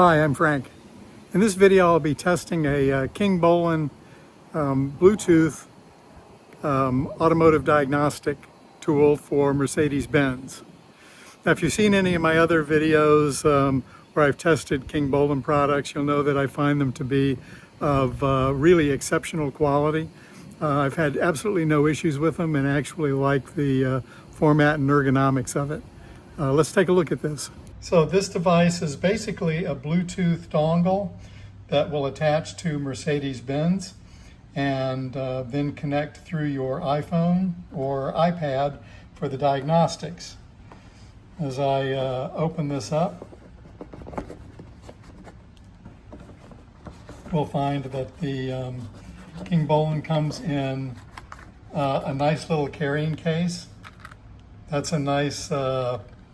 Hi, I'm Frank. In this video I'll be testing a Kingbolen Bluetooth automotive diagnostic tool for Mercedes-Benz. Now if you've seen any of my other videos where I've tested Kingbolen products, you'll know that I find them to be of really exceptional quality. I've had absolutely no issues with them and actually like the format and ergonomics of it. Let's take a look at this. So this device is basically a Bluetooth dongle that will attach to Mercedes-Benz and then connect through your iPhone or iPad for the diagnostics. As I open this up, we'll find that the Kingbolen comes in a nice little carrying case. That's a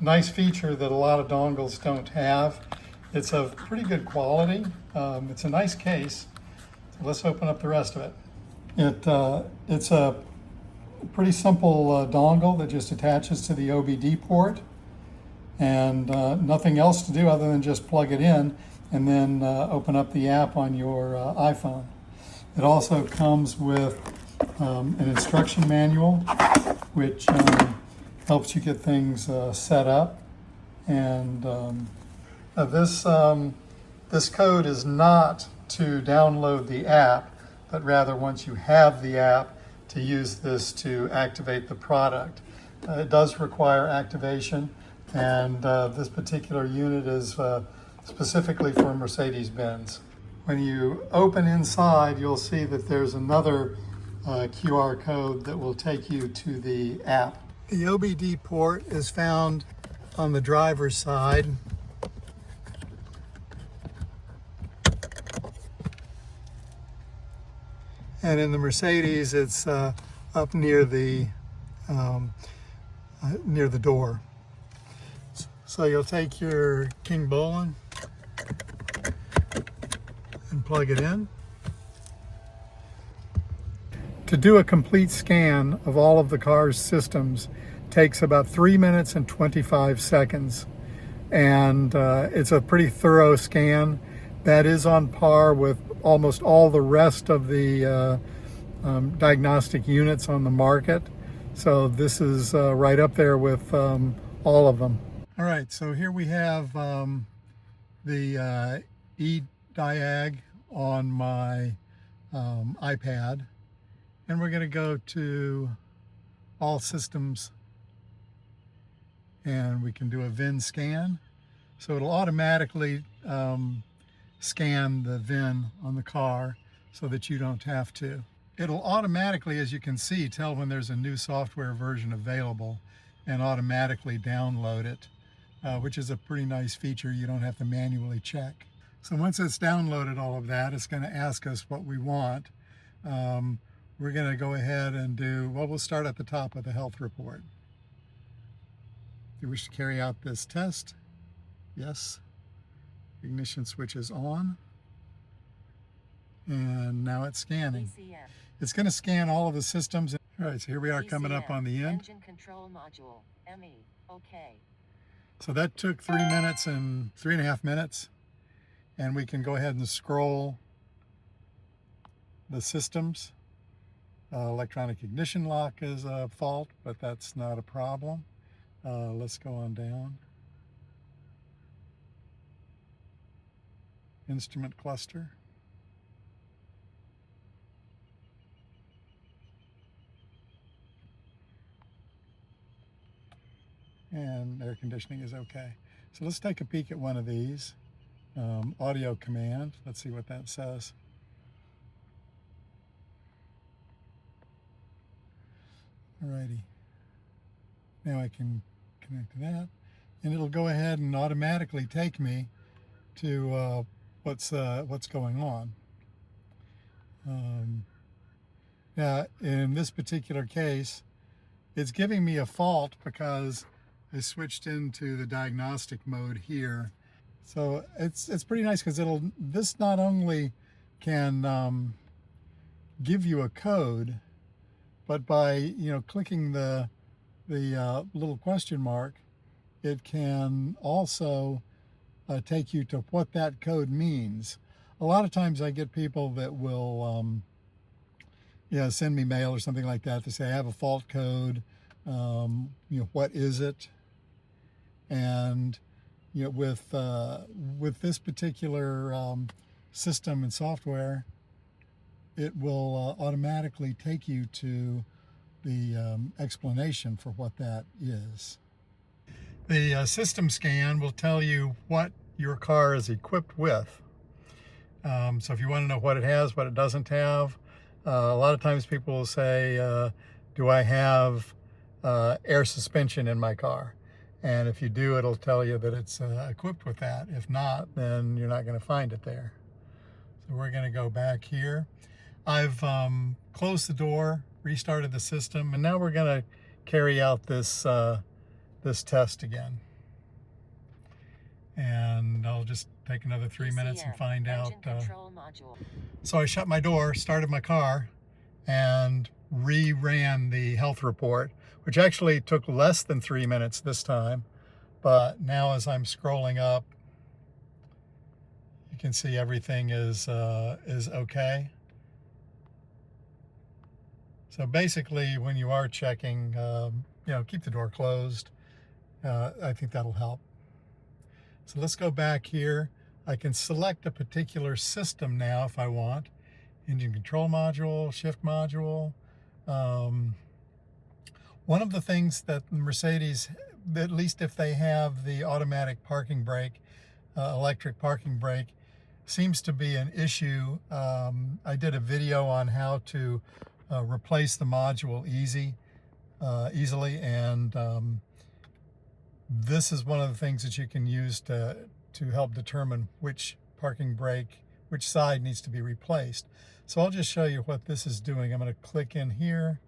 nice feature that a lot of dongles don't have. It's of pretty good quality. It's a nice case. So let's open up the rest of it. It's a pretty simple dongle that just attaches to the OBD port and nothing else to do other than just plug it in and then open up the app on your iPhone. It also comes with an instruction manual which helps you get things set up, and this code is not to download the app, but rather once you have the app to use this to activate the product. It does require activation, and this particular unit is specifically for Mercedes-Benz. When you open inside, you'll see that there's another QR code that will take you to the app. The OBD port is found on the driver's side. And in the Mercedes, it's up near the door. So you'll take your Kingbolen and plug it in. To do a complete scan of all of the car's systems takes about 3 minutes and 25 seconds. And it's a pretty thorough scan that is on par with almost all the rest of the diagnostic units on the market. So this is right up there with all of them. All right, so here we have the e-diag on my iPad. And we're going to go to all systems and we can do a VIN scan. So it'll automatically scan the VIN on the car so that you don't have to. It'll automatically, as you can see, tell when there's a new software version available and automatically download it, which is a pretty nice feature. You don't have to manually check. So once it's downloaded all of that, it's going to ask us what we want. We're going to go ahead and we'll start at the top of the health report. Do you wish to carry out this test? Yes. Ignition switch is on. And now it's scanning. It's going to scan all of the systems. All right, so here we are coming up on the end. Engine control module, ME, okay. So that took 3.5 minutes. And we can go ahead and scroll the systems. Electronic ignition lock is a fault, but that's not a problem. Let's go on down. Instrument cluster. And air conditioning is okay. So let's take a peek at one of these. Audio command. Let's see what that says. Alrighty, now I can connect to that, and it'll go ahead and automatically take me to what's going on. Now, in this particular case, it's giving me a fault because I switched into the diagnostic mode here. So it's pretty nice because this not only can give you a code, but by clicking the little question mark, it can also take you to what that code means. A lot of times I get people that will send me mail or something like that. They say, I have a fault code. What is it? And with this particular system and software, it will automatically take you to the explanation for what that is. The system scan will tell you what your car is equipped with. So if you want to know what it has, what it doesn't have, a lot of times people will say, do I have air suspension in my car? And if you do, it'll tell you that it's equipped with that. If not, then you're not going to find it there. So we're going to go back here. I've closed the door, restarted the system, and now we're going to carry out this this test again. And I'll just take another 3 minutes and find out. So I shut my door, started my car, and re-ran the health report, which actually took less than 3 minutes this time. But now as I'm scrolling up, you can see everything is okay. So basically, when you are checking, keep the door closed. I think that'll help. So let's go back here. I can select a particular system now if I want. Engine control module, shift module. One of the things that Mercedes, at least if they have the automatic parking brake, electric parking brake, seems to be an issue. I did a video on how to replace the module easily, and this is one of the things that you can use to help determine which parking brake, which side needs to be replaced. So I'll just show you what this is doing. I'm going to click in here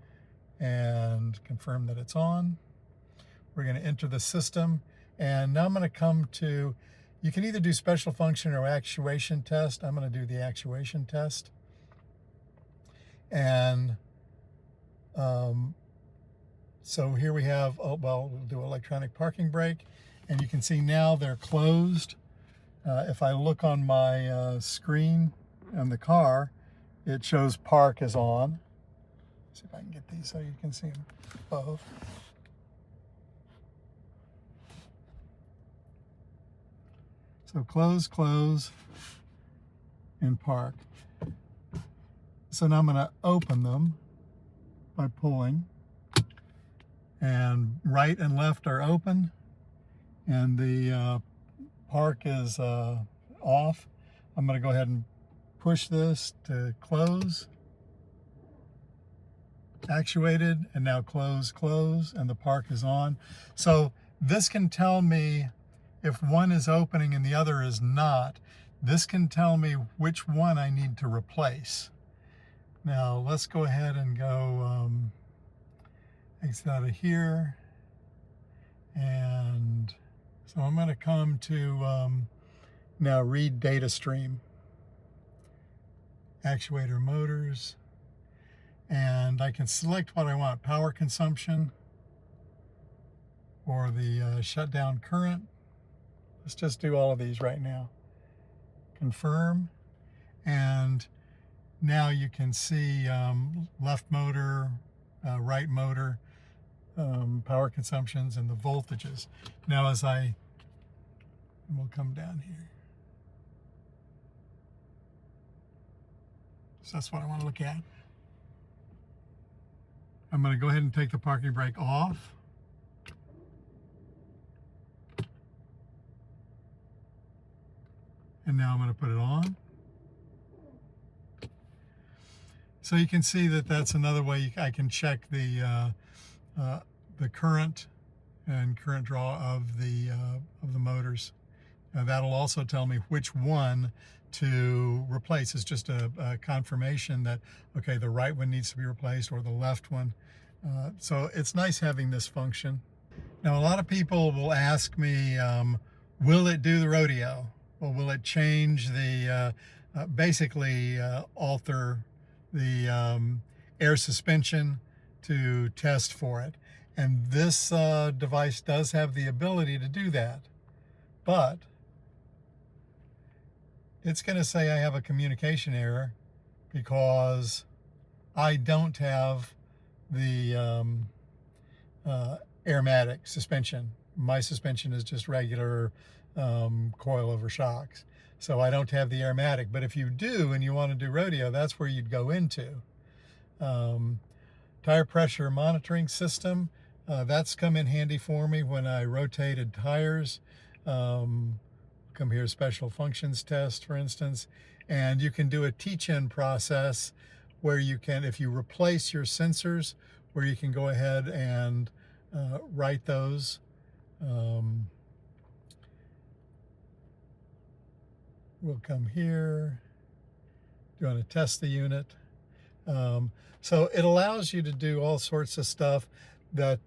and confirm that it's on. We're going to enter the system, and now I'm going to come to, you can either do special function or actuation test. I'm going to do the actuation test. And so here we have, we'll do electronic parking brake, and you can see now they're closed. If I look on my screen on the car, it shows park is on. See if I can get these so you can see them both. So close, and park. So now I'm going to open them by pulling. And right and left are open, and the park is off. I'm going to go ahead and push this to close. Actuated, and now close, and the park is on. So this can tell me if one is opening and the other is not. This can tell me which one I need to replace. Now let's go ahead and go exit out of here, and so I'm going to come to now read data stream, actuator motors, and I can select what I want, power consumption or the shutdown current. Let's just do all of these right now. Confirm, and now you can see left motor, right motor, power consumptions, and the voltages. Now as we'll come down here. So that's what I want to look at. I'm going to go ahead and take the parking brake off. And now I'm going to put it on. So you can see that that's another way I can check the current and current draw of the motors. Now that'll also tell me which one to replace. It's just a confirmation that, okay, the right one needs to be replaced or the left one. So it's nice having this function. Now a lot of people will ask me, will it do the rodeo? Or will it change the, basically alter the air suspension to test for it? And this device does have the ability to do that. But it's going to say I have a communication error because I don't have the aromatic suspension. My suspension is just regular coilover shocks. So I don't have the aromatic. But if you do and you want to do rodeo, that's where you'd go into. Tire pressure monitoring system. That's come in handy for me when I rotated tires. Come here, special functions test, for instance. And you can do a teach-in process where you can, if you replace your sensors, where you can go ahead and write those. We'll come here. Do you want to test the unit? So it allows you to do all sorts of stuff that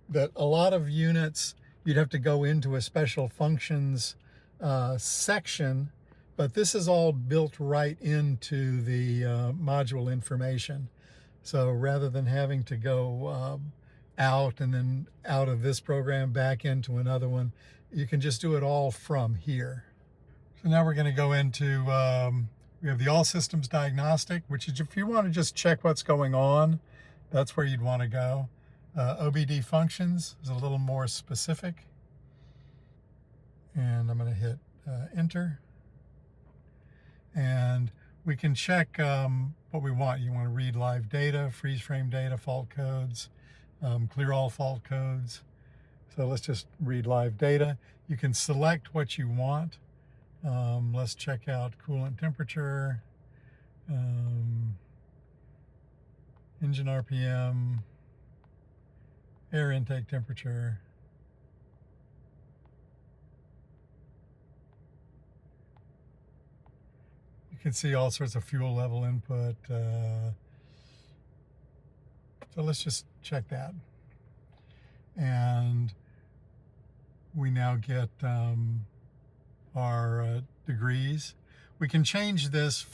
that a lot of units you'd have to go into a special functions section, but this is all built right into the module information. So rather than having to go out and then out of this program back into another one, you can just do it all from here. So now we're going to go into, we have the all systems diagnostic, which is if you want to just check what's going on, that's where you'd want to go. OBD functions is a little more specific. And I'm going to hit enter. And we can check what we want. You want to read live data, freeze frame data, fault codes, clear all fault codes. So let's just read live data. You can select what you want. Let's check out coolant temperature, engine RPM, air intake temperature. You can see all sorts of fuel level input. So let's just check that. And we now get our degrees. We can change this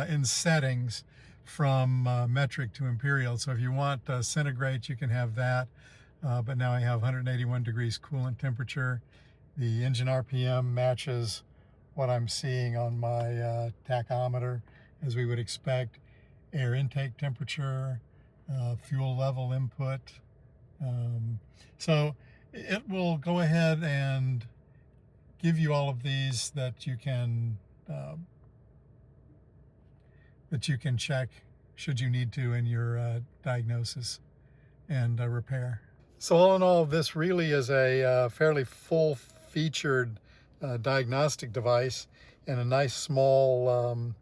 in settings from metric to imperial. So if you want centigrade, you can have that. But now I have 181 degrees coolant temperature. The engine RPM matches what I'm seeing on my tachometer, as we would expect. Air intake temperature, fuel level input. So it will go ahead and give you all of these that you can check should you need to in your diagnosis and repair. So all in all, this really is a fairly full-featured diagnostic device in a nice small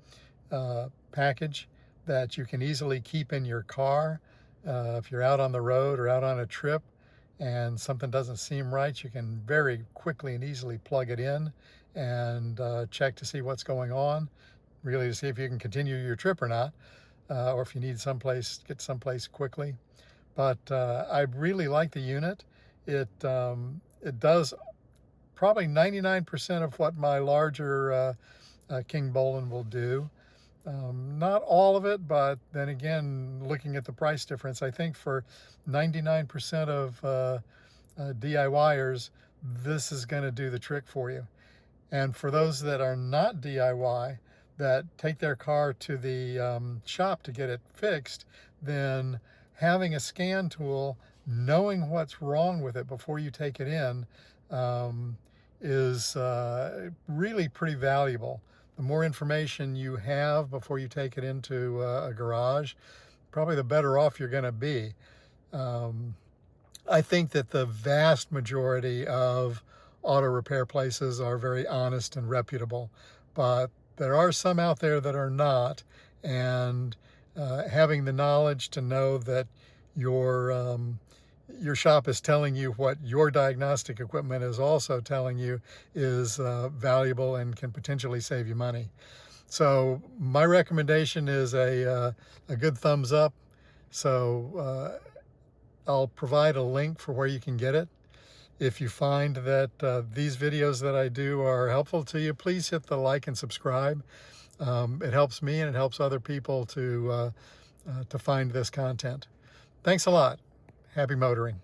package that you can easily keep in your car. If you're out on the road or out on a trip and something doesn't seem right, you can very quickly and easily plug it in and check to see what's going on, really to see if you can continue your trip or not, or if you need get someplace quickly. But I really like the unit. It does probably 99% of what my larger Kingbolen will do. Not all of it, but then again, looking at the price difference, I think for 99% of DIYers, this is going to do the trick for you. And for those that are not DIY, that take their car to the shop to get it fixed, then having a scan tool, knowing what's wrong with it before you take it in, is really pretty valuable. The more information you have before you take it into a garage, probably the better off you're going to be. I think that the vast majority of auto repair places are very honest and reputable, but there are some out there that are not, and having the knowledge to know that your shop is telling you what your diagnostic equipment is also telling you is valuable and can potentially save you money. So my recommendation is a good thumbs up. So I'll provide a link for where you can get it. If you find that these videos that I do are helpful to you, please hit the like and subscribe. It helps me and it helps other people to find this content. Thanks a lot. Happy motoring.